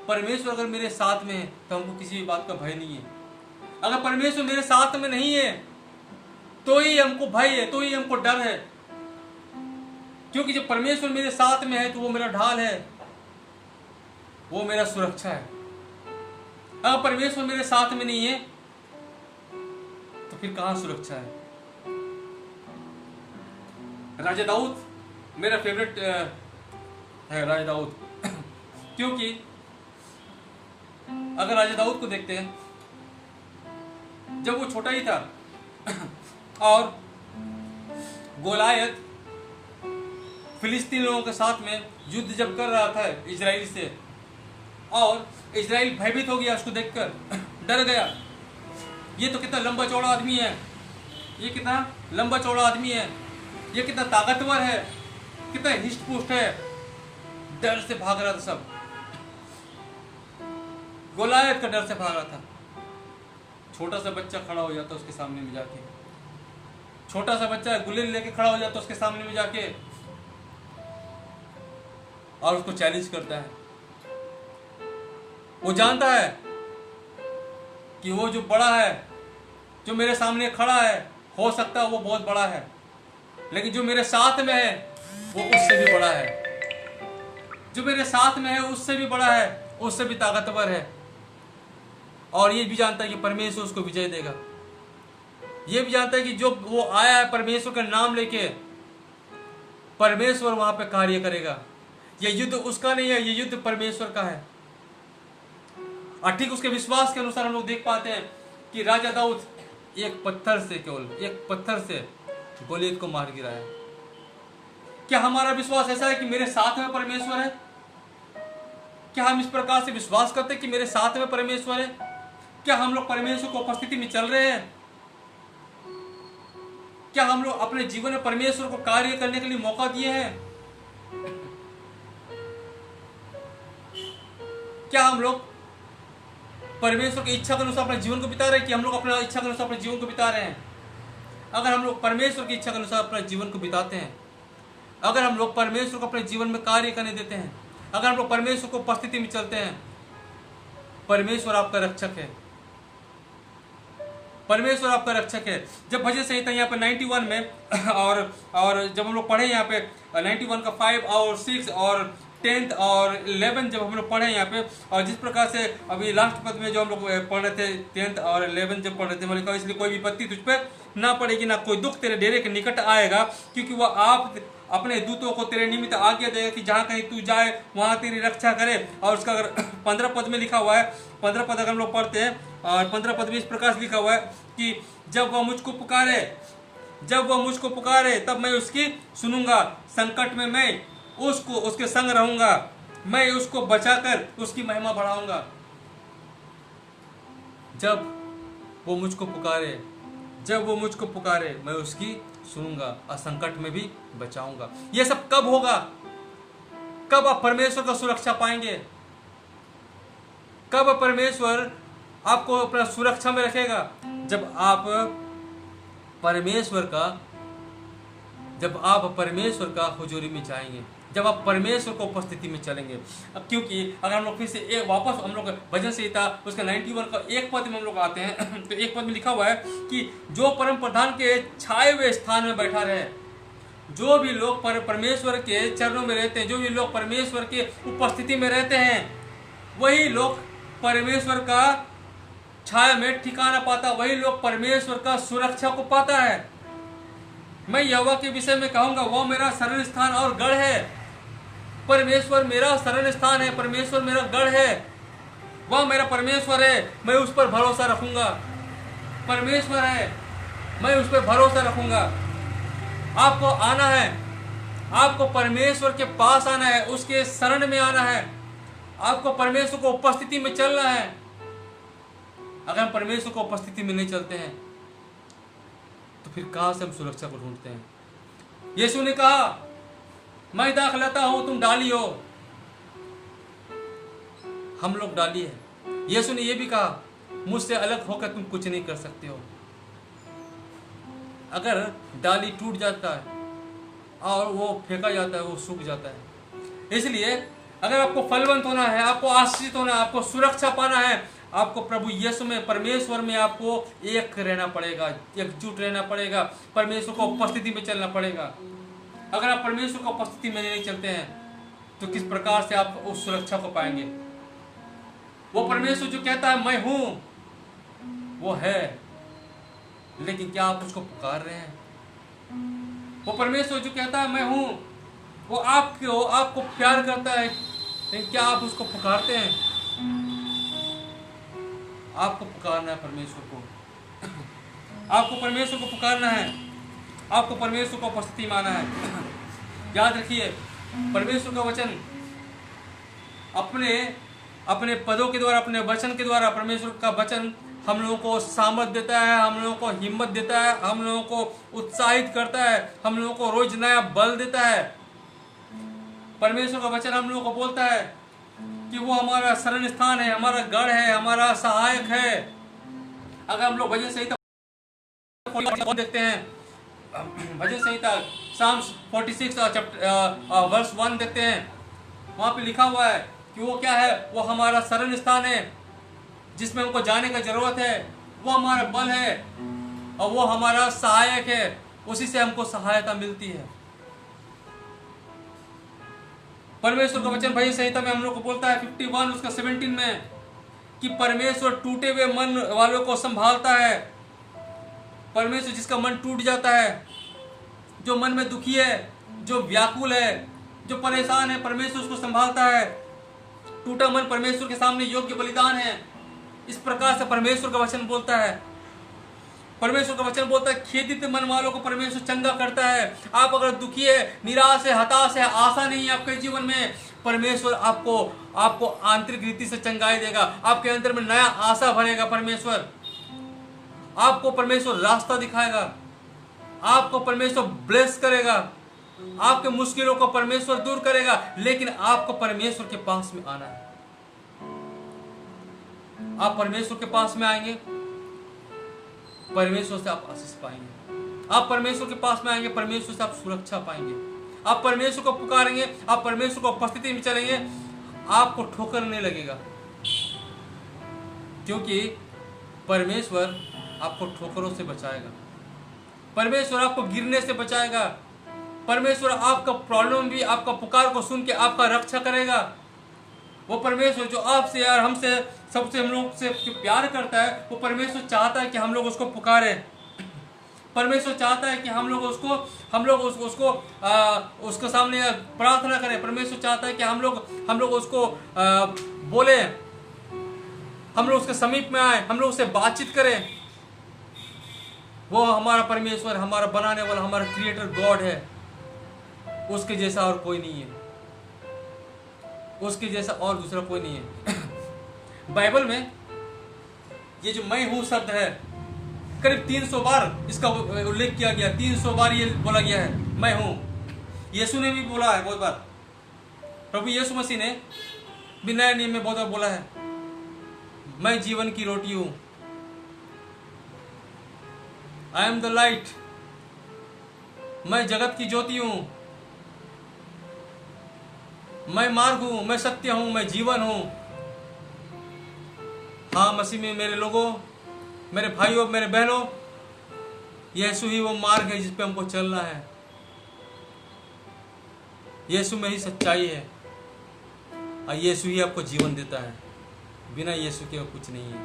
परमेश्वर अगर मेरे साथ में है तो हमको किसी भी बात का भय नहीं है। अगर परमेश्वर मेरे साथ में नहीं है तो ही हमको भय है, तो ही हमको डर है। क्योंकि जब परमेश्वर मेरे साथ में है तो वो मेरा ढाल है, वो मेरा सुरक्षा है। अगर परमेश्वर मेरे साथ में नहीं है तो फिर कहां सुरक्षा है? राजा दाऊद मेरा फेवरेट है, राजा दाऊद। क्योंकि अगर राजा दाऊद को देखते हैं जब वो छोटा ही था और गोलायत फिलिस्तीन लोगों के साथ में युद्ध जब कर रहा था इजराइल से, और इजराइल भयभीत हो गया उसको देखकर, डर गया। ये तो कितना लंबा चौड़ा आदमी है, ये कितना लंबा चौड़ा आदमी है, ये कितना ताकतवर है, कितना हिस्ट पुष्ट है। डर से भाग रहा था सब, गोलायत का डर से भाग रहा था। छोटा सा बच्चा खड़ा हो जाता उसके सामने में जाके, छोटा सा बच्चा गुलेल लेके खड़ा हो जाता उसके सामने में जाके और उसको चैलेंज करता है। वो जानता है कि वो जो बड़ा है, जो मेरे सामने खड़ा है, हो सकता है वो बहुत बड़ा है, लेकिन जो मेरे साथ में है वो उससे भी बड़ा है, जो मेरे साथ में है उससे भी बड़ा है, उससे भी ताकतवर है। और ये भी जानता है कि परमेश्वर उसको विजय देगा। ये भी जानता है कि जो वो आया है परमेश्वर का नाम लेके, परमेश्वर वहां पे कार्य करेगा। ये युद्ध उसका नहीं है, ये युद्ध परमेश्वर का है। और ठीक उसके विश्वास के अनुसार हम लोग देख पाते हैं कि राजा दाऊद एक पत्थर से, केवल एक पत्थर से गोलियत को मार गिराया। क्या हमारा विश्वास ऐसा है कि मेरे साथ में परमेश्वर है? क्या हम इस प्रकार से विश्वास करते हैं कि मेरे साथ में परमेश्वर है? क्या हम लोग परमेश्वर की उपस्थिति में चल रहे हैं? क्या हम लोग अपने जीवन में परमेश्वर को कार्य करने के लिए मौका दिए हैं? क्या हम लोग परमेश्वर की इच्छा के अनुसार अपने जीवन को बिता रहे हैं कि हम लोग अपने इच्छा के अनुसार अपने जीवन को बिता रहे हैं? अगर हम लोग परमेश्वर की इच्छा के अनुसार अपने जीवन को बिताते हैं, अगर हम लोग परमेश्वर को अपने जीवन में कार्य करने देते हैं, अगर हम लोग परमेश्वर को उपस्थिति में चलते हैं, परमेश्वर आपका रक्षक है, परमेश्वर आपका रक्षक है। जब भजन संहिता यहाँ पे 91 में और जब हम लोग पढ़े यहाँ पे 91 का 5 और 6 और 10th और 11 जब हम लोग पढ़े यहाँ पे, और जिस प्रकार से अभी लास्ट पद में जो हम लोग पढ़ रहे थे 10th और 11 जब पढ़ रहे थे, मैंने कहा इसलिए कोई विपत्ति तुझ पर ना पड़ेगी, ना कोई दुख तेरे डेरे के निकट आएगा, क्योंकि वह आप अपने दूतों को तेरे निमित्त आज्ञा देगा कि जहाँ कहीं तू जाए वहाँ तेरी रक्षा करे। और उसका अगर 15 पद में लिखा हुआ है, 15 पद अगर हम लोग पढ़ते हैं, और 15 पद में इस प्रकार से लिखा हुआ है कि जब वह मुझको पुकारे, जब वह मुझको पुकारे तब मैं उसकी सुनूंगा, संकट में मैं उसको उसके संग रहूंगा, मैं उसको बचाकर उसकी महिमा बढ़ाऊंगा। जब वो मुझको पुकारे, जब वो मुझको पुकारे मैं उसकी सुनूंगा और संकट में भी बचाऊंगा। ये सब कब होगा? कब आप परमेश्वर का सुरक्षा पाएंगे? कब परमेश्वर आपको अपना सुरक्षा में रखेगा? जब आप परमेश्वर का हुजूरी में जाएंगे, जब आप परमेश्वर को उपस्थिति में चलेंगे। अब क्योंकि अगर हम लोग फिर से वापस हम लोग भजन संहिता उसका 91 का एक पद में हम लोग आते हैं तो एक पद में लिखा हुआ है कि जो परम प्रधान के छाए हुए स्थान में बैठा रहे, जो भी लोग परमेश्वर के चरणों में रहते हैं, जो भी लोग परमेश्वर के उपस्थिति में रहते हैं, वही लोग परमेश्वर का छाया में ठिकाना पाता, वही लोग परमेश्वर का सुरक्षा को पाता है। मैं यहोवा के विषय में कहूंगा, वह मेरा शरण स्थान और गढ़ है। परमेश्वर मेरा शरण स्थान है, परमेश्वर मेरा गढ़ है, वह मेरा परमेश्वर है, मैं उस पर भरोसा रखूंगा। परमेश्वर है, मैं उस पर भरोसा रखूंगा। आपको आना है, आपको परमेश्वर के पास आना है, उसके शरण में आना है, आपको परमेश्वर को उपस्थिति में चलना है। अगर हम परमेश्वर को उपस्थिति में नहीं चलते हैं तो फिर कहां से हम सुरक्षा को ढूंढते हैं? यीशु ने कहा, मैं दाखलता हूं, तुम डाली हो। हम लोग डाली है। यीशु ने यह भी कहा, मुझसे अलग होकर तुम कुछ नहीं कर सकते हो। अगर डाली टूट जाता है और वो फेंका जाता है, वो सूख जाता है। इसलिए अगर आपको फलवंत होना है, आपको आशीषित होना है, आपको सुरक्षा पाना है, आपको प्रभु यीशु में, परमेश्वर में आपको एक रहना पड़ेगा, एकजुट रहना पड़ेगा, परमेश्वर को उपस्थिति में चलना पड़ेगा। अगर आप परमेश्वर को उपस्थिति में नहीं चलते हैं तो किस प्रकार से आप उस सुरक्षा को पाएंगे? वो परमेश्वर जो कहता है मैं हूं, वो है, लेकिन क्या आप उसको पुकार रहे हैं? वो परमेश्वर जो कहता है मैं हूं, वो आपको प्यार करता है, लेकिन क्या आप उसको पुकारते हैं? आपको पुकारना है परमेश्वर को। आपको परमेश्वर को पुकारना है, आपको परमेश्वर को उपस्थिति माना है। याद रखिए, परमेश्वर का वचन अपने अपने पदों के द्वारा, अपने वचन के द्वारा, परमेश्वर का वचन हम लोगों को सामर्थ देता है, हम लोगों को हिम्मत देता है, हम लोगों को उत्साहित करता है, हम लोगों को रोज नया बल देता है। परमेश्वर का वचन हम लोगों को बोलता है कि वो हमारा शरण स्थान है, हमारा गढ़ है, हमारा सहायक है। अगर हम लोग भजन संहिता देखते हैं, भजन संहिता साम्स 46 वर्स 1 देखते हैं, वहां पे लिखा हुआ है कि वो क्या है, वो हमारा शरण स्थान है जिसमें हमको जाने का जरूरत है, वो हमारा बल है और वो हमारा सहायक है, उसी से हमको सहायता मिलती है। परमेश्वर का वचन भजन संहिता में हम लोग को बोलता है 51 उसका 17 में कि परमेश्वर टूटे हुए मन वालों को संभालता है। परमेश्वर जिसका मन टूट जाता है, जो मन में दुखी है, जो व्याकुल है, जो परेशान है, परमेश्वर उसको संभालता है। टूटा मन परमेश्वर के सामने योग्य बलिदान है, इस प्रकार से परमेश्वर का वचन बोलता है। परमेश्वर का वचन बोलता है खेदित मन वालों को परमेश्वर चंगा करता है। आप अगर दुखी है, निराश है, हताश है, आशा नहीं है आपके जीवन में, परमेश्वर आपको आंतरिक रीति से चंगाई देगा, आपके अंदर में नया आशा भरेगा। परमेश्वर आपको परमेश्वर रास्ता दिखाएगा, आपको परमेश्वर ब्लेस करेगा, आपके मुश्किलों को परमेश्वर दूर करेगा। लेकिन आपको परमेश्वर के पास में आना है। आप परमेश्वर के पास में आएंगे, परमेश्वर से आप आशीष पाएंगे। आप परमेश्वर के पास में आएंगे, परमेश्वर से आप सुरक्षा पाएंगे। आप परमेश्वर को पुकारेंगे, आप परमेश्वर को उपस्थिति में चलेंगे, आपको ठोकर नहीं लगेगा, क्योंकि परमेश्वर आपको ठोकरों से बचाएगा, परमेश्वर आपको गिरने से बचाएगा, परमेश्वर आपका प्रॉब्लम भी, आपका पुकार को सुन के आपका रक्षा करेगा। वो परमेश्वर जो आपसे और हमसे, सबसे हम लोग से प्यार करता है, वो परमेश्वर चाहता है कि हम लोग उसको पुकारें। परमेश्वर चाहता है कि हम लोग उसको सामने प्रार्थना करें। परमेश्वर चाहता है कि हम लोग उसको बोले, हम लोग उसके समीप में आए, हम लोग उससे बातचीत करें। वो हमारा परमेश्वर, हमारा बनाने वाला, हमारा क्रिएटर गॉड है, उसके जैसा और कोई नहीं है, उसके जैसा और दूसरा कोई नहीं है। बाइबल में ये जो मैं हूं शब्द है, करीब 300 बार इसका उल्लेख किया गया, 300 बार ये बोला गया है मैं हूं। यीशु ने भी बोला है बहुत बार, प्रभु यीशु मसीह ने भी नए नियम में बहुत बार बोला है, मैं जीवन की रोटी हूं, आई एम द लाइट, मैं जगत की ज्योति हूं, मैं मार्ग हूं, मैं सत्य हूं, मैं जीवन हूं। हाँ, मसीह में मेरे लोगों, मेरे भाइयों, मेरे बहनों, यीशु ही वो मार्ग है जिस पे हमको चलना है। यीशु में ही सच्चाई है और यीशु ही आपको जीवन देता है, बिना यीशु के कुछ नहीं है।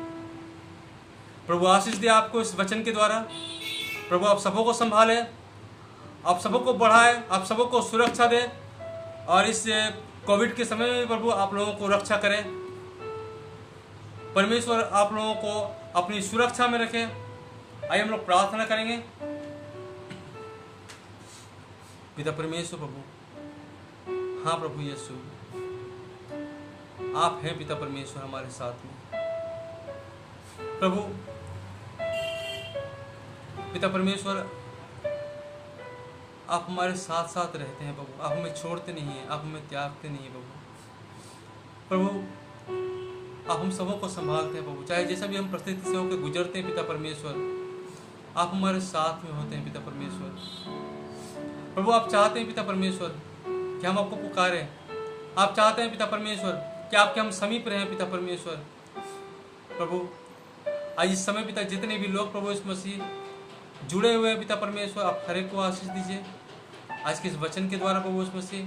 प्रभु आशीष दे आपको इस वचन के द्वारा। प्रभु आप सबों को संभाले, आप सबों को बढ़ाए, आप सबों को सुरक्षा दे, और इस कोविड के समय में प्रभु आप लोगों को रक्षा करें। परमेश्वर आप लोगों को अपनी सुरक्षा में रखे। आइए हम लोग प्रार्थना करेंगे। पिता परमेश्वर प्रभु, हाँ प्रभु यीशु, आप हैं पिता परमेश्वर हमारे साथ में। प्रभु पिता परमेश्वर, आप हमारे साथ साथ रहते हैं प्रभु, आप हमें छोड़ते नहीं हैं, आप हमें त्यागते नहीं हैं प्रभु। आप हम सबों को संभालते हैं प्रभु, चाहे जैसा भी हम परिस्थिति से होकर गुजरते हैं पिता परमेश्वर, आप हमारे साथ में होते हैं पिता परमेश्वर। प्रभु आप चाहते हैं पिता परमेश्वर कि हम आपको पुकारें, आप चाहते हैं पिता परमेश्वर कि आपके हम समीप रहें पिता परमेश्वर। प्रभु आज इस समय पिता जितने भी लोग प्रभु इस मसीह जुड़े हुए हैं पिता परमेश्वर, आप हर एक को आशीष दीजिए आज के इस वचन के द्वारा प्रभु इस मसीह।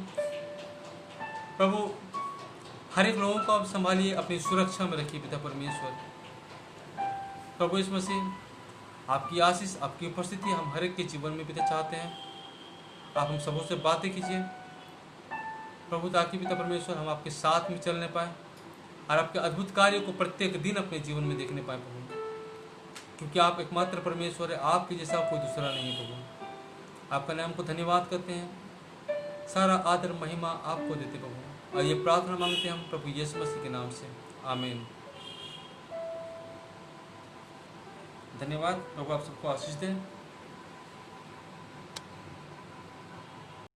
प्रभु हर एक लोगों को आप संभालिए, अपनी सुरक्षा में रखिए पिता परमेश्वर। प्रभु इस मसीह आपकी आशीष, आपकी उपस्थिति हम हर एक के जीवन में पिता चाहते हैं। आप हम सबों से बातें कीजिए प्रभु, ताकि पिता परमेश्वर हम आपके साथ में चलने पाए और आपके अद्भुत कार्यों को प्रत्येक दिन अपने जीवन में देखने पाए प्रभु। क्योंकि आप एकमात्र परमेश्वर है, आपके जैसा कोई दूसरा नहीं है प्रभु। आपका नाम को धन्यवाद करते हैं, सारा आदर महिमा आपको देते प्रभु। और ये प्रार्थना मांगते हैं हम प्रभु यीशु मसीह के नाम से, आमीन। धन्यवाद। प्रभु आप सबको आशीष दें।